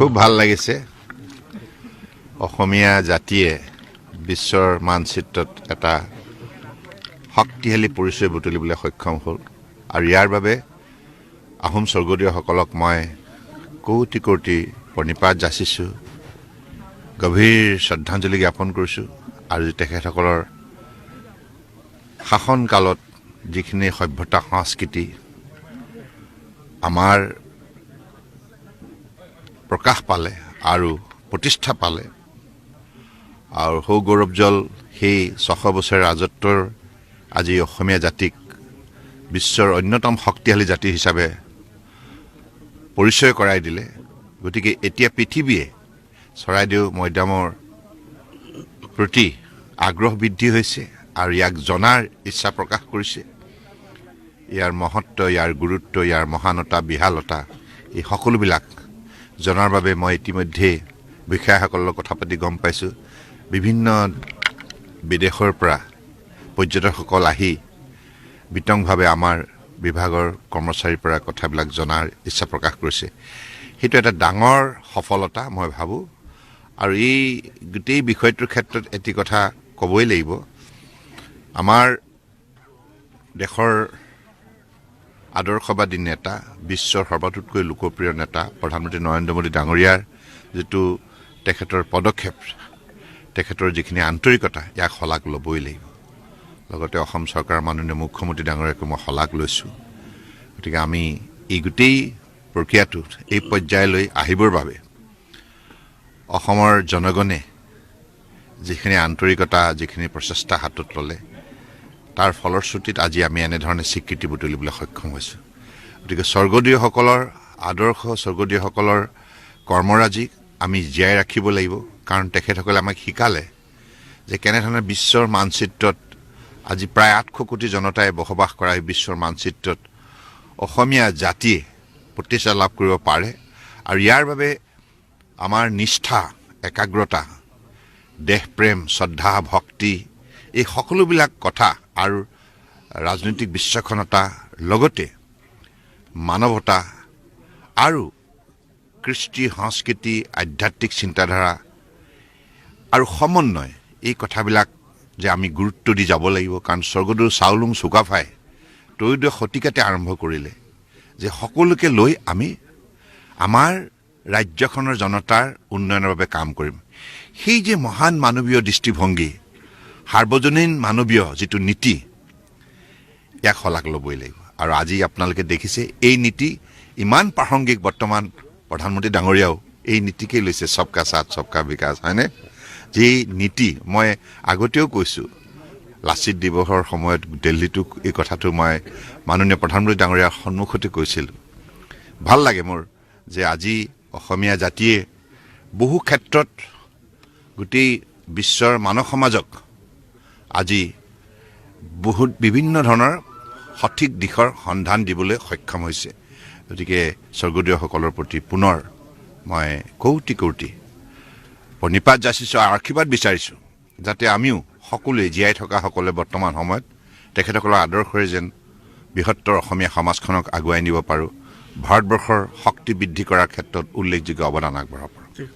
খুব ভাল লাগিছে অসমীয়া জাতিয়ে বিশ্বৰ মানচিত্ৰত এটা শক্তিশালী পৰিচয় বুটলিবলৈ সক্ষম হ'ল আৰু ইয়াৰ বাবে আহোম স্বৰ্গদেউসকলক মই কোটি কোটি প্ৰণিপাত যাচিছোঁ গভীৰ শ্ৰদ্ধাঞ্জলি জ্ঞাপন কৰিছোঁ আৰু তেখেতসকলৰ শাসনকালত যিখিনি সভ্যতা সংস্কৃতি আমাৰ প্ৰকাশ পালে আৰু প্ৰতিষ্ঠা পালে আৰু সৌগৌৰৱজল সেই 600 বছৰৰ ৰাজত্বৰ আজি অসমীয়া জাতিক বিশ্বৰ অন্যতম শক্তিশালী জাতি হিচাপে পৰিচয় কৰাই দিলে গতিকে এতিয়া পৃথিৱীয়ে চৰাইদেউ মৈদামৰ প্ৰতি আগ্ৰহ বৃদ্ধি হৈছে আৰু ইয়াক জনাৰ ইচ্ছা প্ৰকাশ কৰিছে ইয়াৰ মহত্ব ইয়াৰ গুৰুত্ব ইয়াৰ মহানতা বিশালতা এই সকলোবিলাক জনাৰ বাবে মই ইতিমধ্যে বিষয়াসকলৰ লগত কথা পাতি গম পাইছোঁ বিভিন্ন বিদেশৰ পৰা পৰ্যটকসকল আহি বিতংভাৱে আমাৰ বিভাগৰ কৰ্মচাৰীৰ পৰা কথাবিলাক জনাৰ ইচ্ছা প্ৰকাশ কৰিছে সেইটো এটা ডাঙৰ সফলতা মই ভাবোঁ আৰু এই গোটেই বিষয়টোৰ ক্ষেত্ৰত এটি কথা ক'বই লাগিব আমাৰ দেশৰ আদৰ্শবাদী নেতা বিশ্বৰ সৰ্বাতোতকৈ লোকপ্ৰিয় নেতা প্ৰধানমন্ত্ৰী নৰেন্দ্ৰ মোদী ডাঙৰীয়াৰ যিটো তেখেতৰ পদক্ষেপ তেখেতৰ যিখিনি আন্তৰিকতা ইয়াক শলাগ ল'বই লাগিব লগতে অসম চৰকাৰৰ মাননীয় মুখ্যমন্ত্ৰী ডাঙৰীয়াকো মই শলাগ লৈছোঁ গতিকে আমি এই গোটেই প্ৰক্ৰিয়াটোত এই পৰ্যায়লৈ আহিবৰ বাবে অসমৰ জনগণে যিখিনি আন্তৰিকতা যিখিনি প্ৰচেষ্টা হাতত ল'লে তাৰ ফলশ্ৰুতিত আজি আমি এনেধৰণে স্বীকৃতি বুটলিবলৈ সক্ষম হৈছোঁ গতিকে স্বৰ্গদেউসকলৰ আদৰ্শ স্বৰ্গদেউসকলৰ কৰ্মৰাজিক আমি জীয়াই ৰাখিব লাগিব কাৰণ তেখেতসকলে আমাক শিকালে যে কেনেধৰণে বিশ্বৰ মানচিত্ৰত আজি প্ৰায় 800 কোটি জনতাই বসবাস কৰা এই বিশ্বৰ মানচিত্ৰত অসমীয়া জাতিয়ে প্ৰতিষ্ঠা লাভ কৰিব পাৰে আৰু ইয়াৰ বাবে আমাৰ নিষ্ঠা একাগ্ৰতা দেশপ্ৰেম শ্ৰদ্ধা ভক্তি এই সকলোবিলাক কথা আৰু ৰাজনৈতিক বিচক্ষণতা লগতে মানৱতা আৰু কৃষ্টি সংস্কৃতি আধ্যাত্মিক চিন্তাধাৰা আৰু সমন্বয় এই কথাবিলাক যে আমি গুৰুত্ব দি যাব লাগিব কাৰণ স্বৰ্গদেউ চাওলুং চুকাফাই ত্ৰয়োদশ শতিকাতে আৰম্ভ কৰিলে যে সকলোকে লৈ আমি আমাৰ ৰাজ্যখনৰ জনতাৰ উন্নয়নৰ বাবে কাম কৰিম সেই যে মহান মানৱীয় দৃষ্টিভংগী সাৰ্বজনীন মানৱীয় যিটো নীতি ইয়াক শলাগ ল'বই লাগিব আৰু আজি আপোনালোকে দেখিছে এই নীতি ইমান প্ৰাসংগিক বৰ্তমান প্ৰধানমন্ত্ৰী ডাঙৰীয়াও এই নীতিকে লৈছে সবকা সাথ সবকা বিকাশ হয়নে যে নীতি মই আগতেও কৈছোঁ লাচিত দিৱসৰ সময়ত দিল্লীতো এই কথাটো মই মাননীয় প্ৰধানমন্ত্ৰী ডাঙৰীয়াৰ সন্মুখতে কৈছিলোঁ ভাল লাগে মোৰ যে আজি অসমীয়া জাতিয়ে বহু ক্ষেত্ৰত গোটেই বিশ্বৰ মানৱ সমাজক আজি বহুত বিভিন্ন ধৰণৰ সঠিক দিশৰ সন্ধান দিবলৈ সক্ষম হৈছে গতিকে স্বৰ্গদেউসকলৰ প্ৰতি পুনৰ মই কোটি কোটি প্ৰণিপাত যাচিছোঁ আৰু আশীৰ্বাদ বিচাৰিছোঁ যাতে আমিও সকলোৱে জীয়াই থকা সকলোৱে বৰ্তমান সময়ত তেখেতসকলৰ আদৰ্শৰে যেন বৃহত্তৰ অসমীয়া সমাজখনক আগুৱাই নিব পাৰোঁ ভাৰতবৰ্ষৰ শক্তি বৃদ্ধি কৰাৰ ক্ষেত্ৰত উল্লেখযোগ্য অৱদান আগবঢ়াব পাৰোঁ